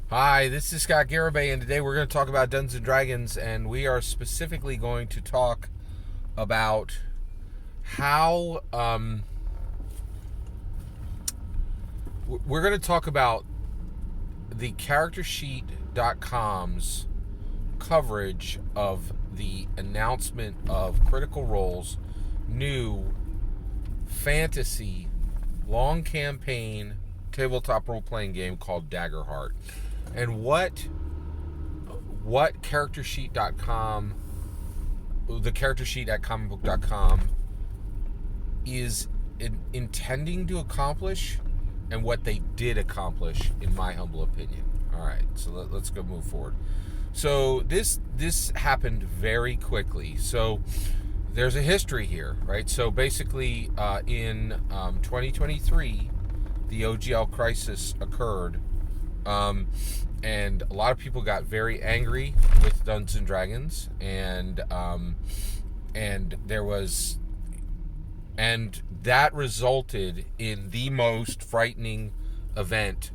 Hi, this is Scott Garibay, and today we're going to talk about Dungeons & Dragons, and we are specifically going to talk about how we're going to talk about the CharacterSheet.com's coverage of the announcement of Critical Role's new fantasy long campaign tabletop role-playing game called Daggerheart. And what CharacterSheet.com, the character sheet at ComicBook.com, is intending to accomplish, and what they did accomplish, in my humble opinion. All right, so let's go move forward. So this happened very quickly. So there's a history here, right? So basically, in 2023, the OGL crisis occurred. And a lot of people got very angry with Dungeons and Dragons, and that resulted in the most frightening event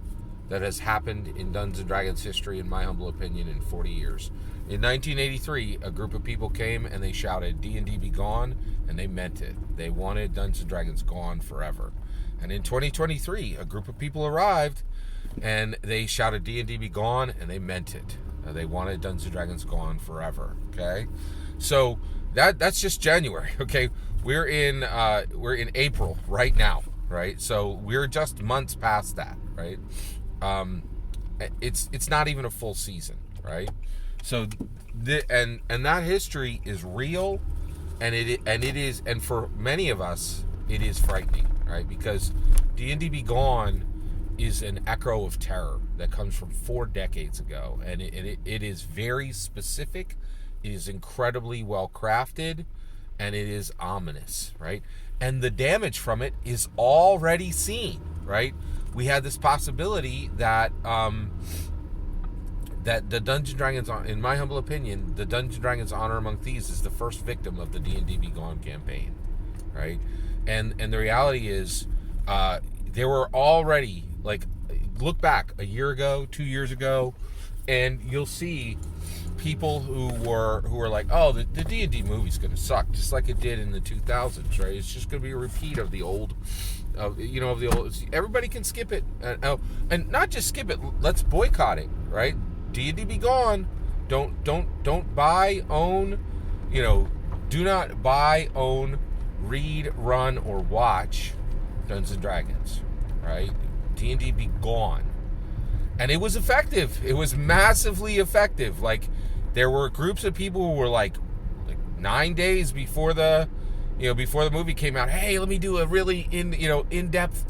that has happened in Dungeons and Dragons history, in my humble opinion, in 40 years. In 1983, a group of people came and they shouted, "D&D be gone," and they meant it. They wanted Dungeons and Dragons gone forever. And in 2023, a group of people arrived and they shouted, "D&D be gone," and they meant it. They wanted Dungeons and Dragons gone forever. Okay, so that's just January. Okay, we're in April right now, right? So we're just months past that, right? It's not even a full season, right? So and that history is real, and it is, and for many of us, it is frightening, right? Because D&D be gone is an echo of terror that comes from 4 decades ago, and it is very specific. It is incredibly well crafted, and it is ominous, right? And the damage from it is already seen, right? We had this possibility that that the Dungeons & Dragons, in my humble opinion, the Dungeons & Dragons Honor Among Thieves is the first victim of the D&D Be Gone campaign, right? And the reality is, there were already, like, look back a year ago, 2 years ago, and you'll see people who were like, "Oh, the D&D movie's going to suck," just like it did in the 2000s, right? It's just going to be a repeat of the old, of the old. Everybody can skip it, and not just skip it. Let's boycott it, right? D&D be gone. Don't buy, own, do not buy, own, read, run, or watch Dungeons and Dragons, right? D&D be gone. And it was effective. It was massively effective. Like, there were groups of people who were like 9 days before the movie came out, "Hey, let me do a really in-depth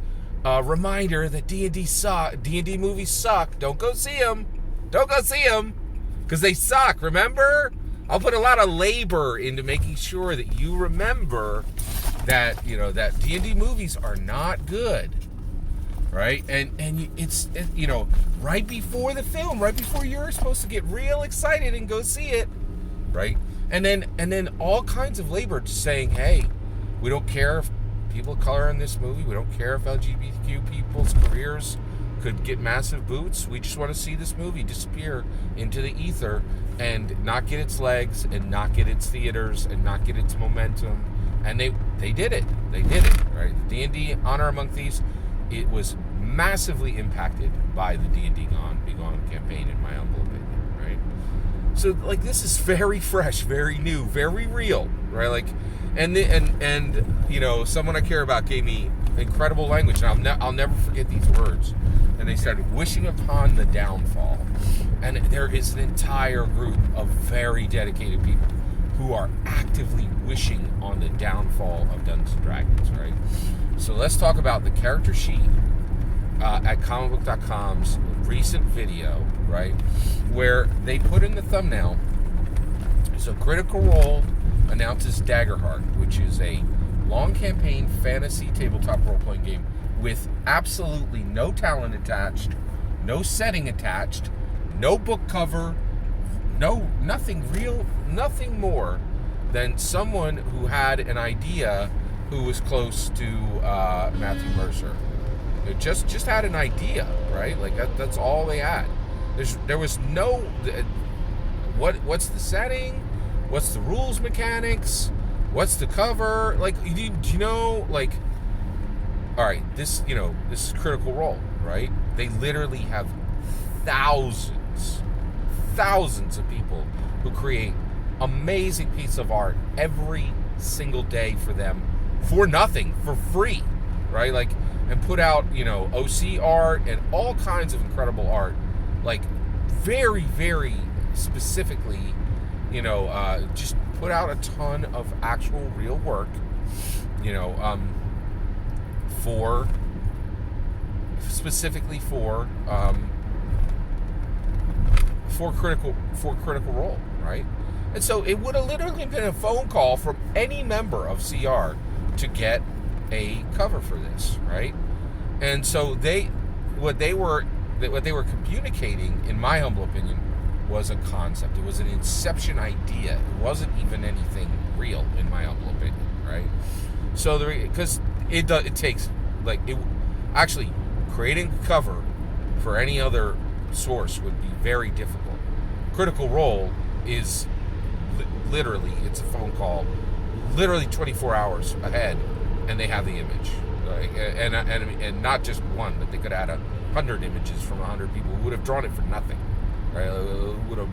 reminder that D&D movies suck. Don't go see them. Don't go see them, because they suck. Remember? I'll put a lot of labor into making sure that you remember that that D&D movies are not good." Right? And it's right before the film, right before you're supposed to get real excited and go see it, right? And then all kinds of labor to saying, "Hey, we don't care if people of color in this movie, we don't care if LGBTQ people's careers could get massive boots. We just want to see this movie disappear into the ether and not get its legs, and not get its theaters, and not get its momentum." And they did it. They did it, right? D&D Honor Among Thieves, it was massively impacted by the D&D Be Gone campaign, in my humble opinion, right? So, like, this is very fresh, very new, very real, right? Like, and someone I care about gave me incredible language, and I'll never forget these words. And they said, "Wishing upon the downfall." And there is an entire group of very dedicated people who are actively wishing on the downfall of Dungeons & Dragons, right? So let's talk about the character sheet at comicbook.com's recent video, right, where they put in the thumbnail. So Critical Role announces Daggerheart, which is a long campaign fantasy tabletop role-playing game with absolutely no talent attached, no setting attached, no book cover, nothing more than someone who had an idea who was close to Matthew Mercer. It just had an idea, right? Like that's all they had. There was no what's the setting, what's the rules mechanics, what's the cover, like do you know, like, all right, this is Critical Role, right? They literally have thousands of people who create amazing pieces of art every single day for them for nothing, for free, right? Like, and put out OC art and all kinds of incredible art, like very, very specifically, just put out a ton of actual real work, for specifically for Critical Role, right? And so it would have literally been a phone call from any member of CR to get a cover for this, right? And so what they were communicating, in my humble opinion, was a concept. It was an inception idea. It wasn't even anything real, in my humble opinion, right? So because it takes, like, it actually, creating a cover for any other source would be very difficult. Critical Role is literally, it's a phone call, literally 24 hours ahead, and they have the image, like, and not just one, but they could add 100 images from 100 people who would have drawn it for nothing, right? Would have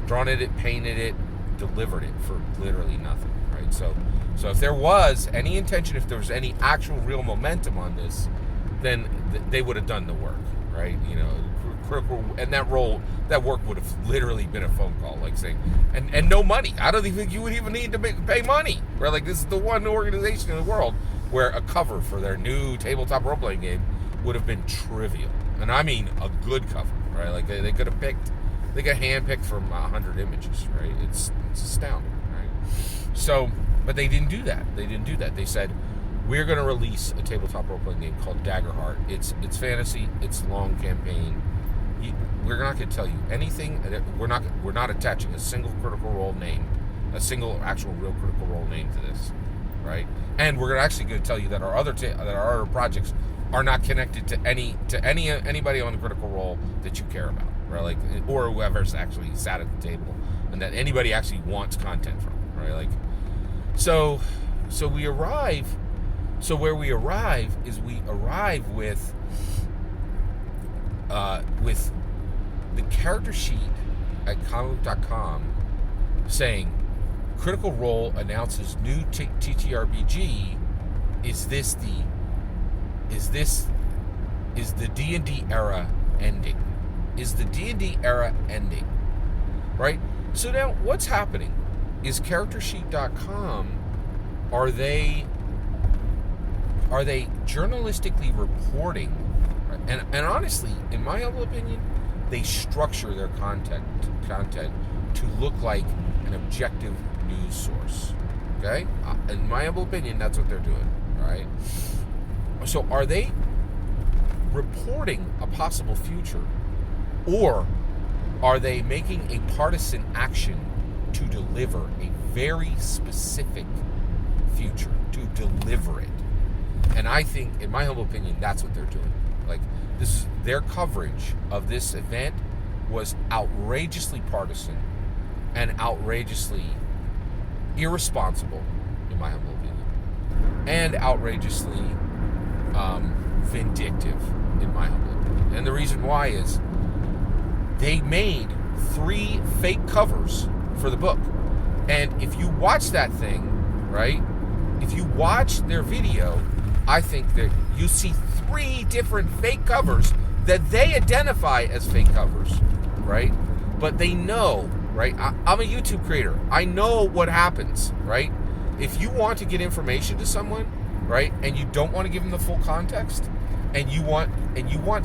drawn it, painted it, delivered it for literally nothing, right? So if there was any intention, if there was any actual real momentum on this, then they would have done the work, right? Critical, and that work would have literally been a phone call, like saying, and no money. I don't even think you would even need to pay money, right? Like, this is the one organization in the world where a cover for their new tabletop role-playing game would have been trivial, and I mean a good cover, right? Like, they could have handpicked from 100 images, right? It's astounding, right? So, but they didn't do that. They said, we're going to release a tabletop role-playing game called Daggerheart. It's fantasy. It's a long campaign. We're not going to tell you anything. We're not attaching a single Critical Role name, a single actual real Critical Role name to this, right? And we're actually going to tell you that our other projects are not connected to anybody on the Critical Role that you care about, right? Like, or whoever's actually sat at the table, and that anybody actually wants content from, right? Like, so we arrive. So where we arrive is with the character sheet at ComicBook's.com saying, Critical Role announces new TTRPG. Is the D&D era ending? Is the D&D era ending? Right? So now what's happening is charactersheet.com, are they journalistically reporting, right? And honestly, in my humble opinion, they structure their content to look like an objective news source. Okay? In my humble opinion, that's what they're doing, right? So are they reporting a possible future, or are they making a partisan action to deliver a very specific future, to deliver it? And I think, in my humble opinion, that's what they're doing. Like, their coverage of this event was outrageously partisan and outrageously irresponsible, in my humble opinion, and outrageously vindictive, in my humble opinion. And the reason why is they made 3 fake covers for the book. And if you watch that thing, right, if you watch their video, I think that you see 3 different fake covers that they identify as fake covers, right? But they know, right? I'm a YouTube creator. I know what happens, right? If you want to get information to someone, right, and you don't want to give them the full context, and you want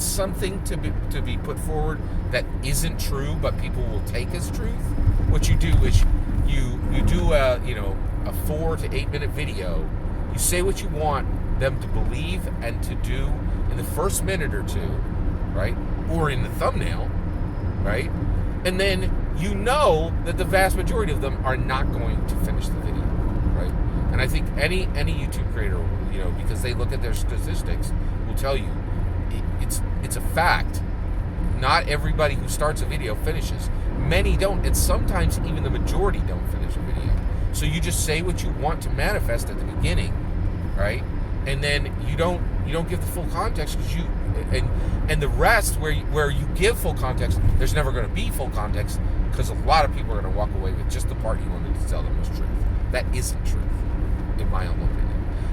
something to be put forward that isn't true, but people will take as truth, what you do is you do a 4 to 8 minute video. You say what you want them to believe and to do in the first minute or 2, right? Or in the thumbnail, right? And then you know that the vast majority of them are not going to finish the video, right? And I think any YouTube creator, because they look at their statistics, will tell you it's a fact. not everybody who starts a video finishes. Many don't, and sometimes even the majority don't finish a video. So you just say what you want to manifest at the beginning, right? And then you don't give the full context, because and the rest where you give full context, there's never going to be full context, because a lot of people are going to walk away with just the part you wanted to tell them was truth. That isn't truth, in my humble opinion.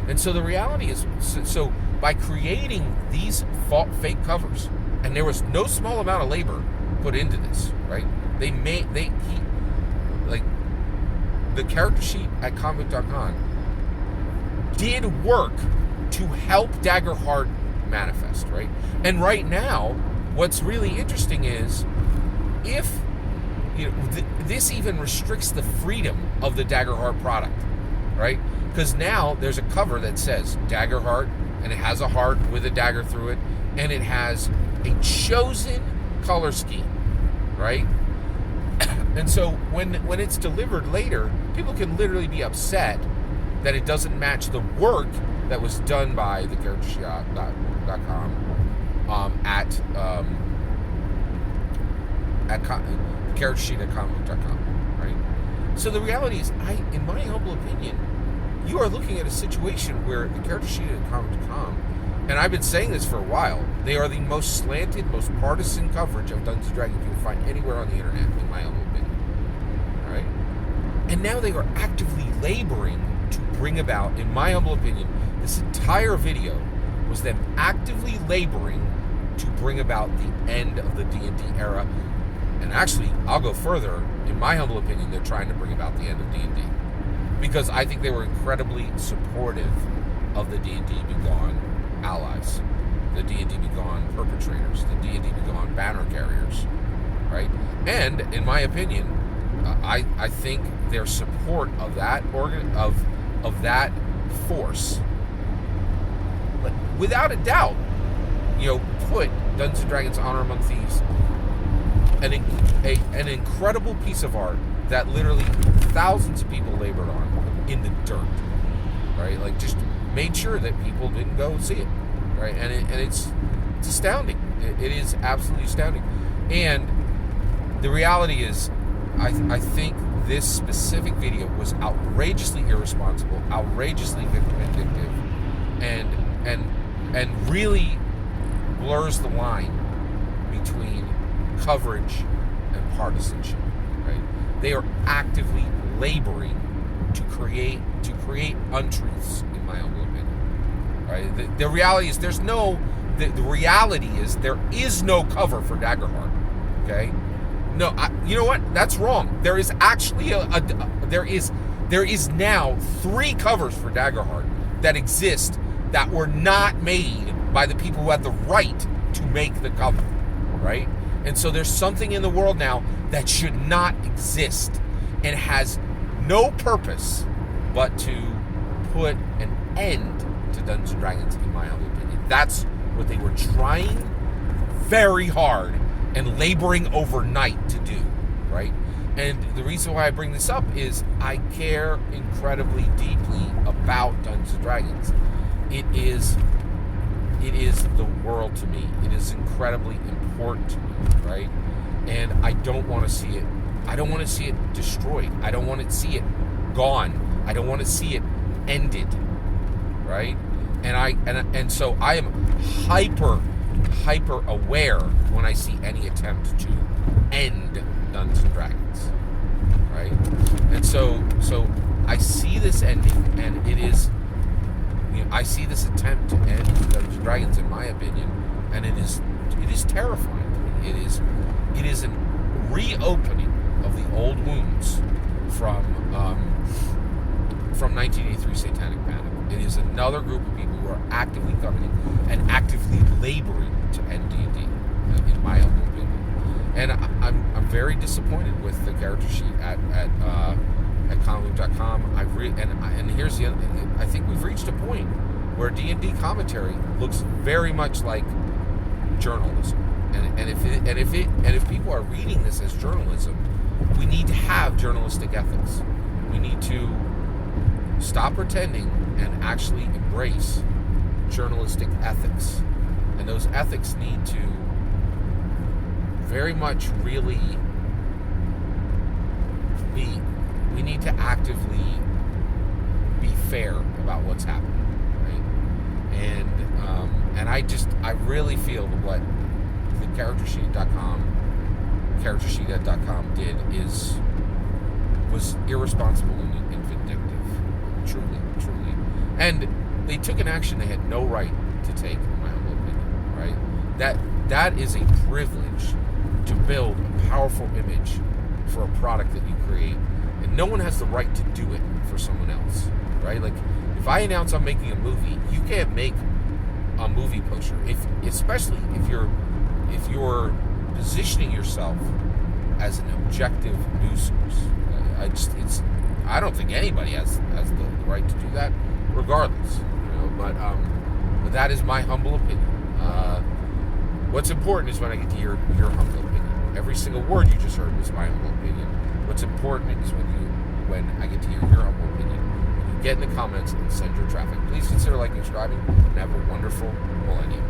And so the reality is, so by creating these fake covers, and there was no small amount of labor put into this, right? Like the character sheet at ComicBook's did work to help Daggerheart manifest, right? And right now, what's really interesting is, if this even restricts the freedom of the Daggerheart product, right? Because now there's a cover that says Daggerheart, and it has a heart with a dagger through it, and it has a chosen color scheme, right? And so when it's delivered later, people can literally be upset that it doesn't match the work that was done by the charactersheet.com at character sheet at comicbook.com, right? So the reality is, in my humble opinion, you are looking at a situation where the character sheet at comicbook.com, and I've been saying this for a while, they are the most slanted, most partisan coverage of Dungeons & Dragons you will find anywhere on the internet, in my humble opinion. All right? And now they are actively laboring to bring about, in my humble opinion, this entire video was them actively laboring to bring about the end of the D&D era. And actually, I'll go further. In my humble opinion, they're trying to bring about the end of D&D. Because I think they were incredibly supportive of the D&D Begone allies, the D&D Begone perpetrators, the D&D Begone banner carriers, right? And in my opinion, I think their support of that of that force, without a doubt, put Dungeons & Dragons Honor Among Thieves, an incredible piece of art that literally thousands of people labored on, in the dirt, right? Like, just made sure that people didn't go see it, right? And it's astounding. It is absolutely astounding. And the reality is, I think this specific video was outrageously irresponsible, outrageously vindictive, and really blurs the line between coverage and partisanship, right? They are actively laboring to create untruths, in my humble opinion, right? The reality is, the reality is there is no cover for Daggerheart, okay? No, you know what? That's wrong. There is actually there is now 3 covers for Daggerheart that exist that were not made by the people who had the right to make the cover, right? And so there's something in the world now that should not exist and has no purpose but to put an end to Dungeons & Dragons, in my humble opinion. That's what they were trying very hard and laboring overnight to do, right? And the reason why I bring this up is I care incredibly deeply about Dungeons & Dragons. It is the world to me. It is incredibly important to me, right? And I don't want to see it. I don't want to see it destroyed. I don't want to see it gone. I don't want to see it ended, right? And so I am hyper aware when I see any attempt to end Dungeons & Dragons, right? And so I see this ending, and it is, I see this attempt to end Dungeons & Dragons, in my opinion, and it is terrifying to me. It is a reopening of the old wounds from 1983 Satanic Panic. It is another group of people who are actively coming in and actively laboring to end D&D, in my humble opinion. And I'm very disappointed with the character sheet at comicbook.com. And here's the other. I think we've reached a point where D&D commentary looks very much like journalism. And if people are reading this as journalism, we need to have journalistic ethics. We need to stop pretending and actually embrace journalistic ethics. And those ethics need to very much really we need to actively be fair about what's happening, right? And I really feel that what the charactersheet.com did was irresponsible and vindictive, truly. And they took an action they had no right to take, in my humble opinion, right? That is a privilege to build a powerful image for a product that you create, and no one has the right to do it for someone else, right? Like, if I announce I'm making a movie, you can't make a movie poster, especially if you're positioning yourself as an objective news source. I don't think anybody has the right to do that, regardless. But that is my humble opinion. What's important is when I get to hear your humble opinion. Every single word you just heard was my humble opinion. What's important is when I get to hear your humble opinion. When you get in the comments and send your traffic. Please consider liking and subscribing, and have a wonderful millennium.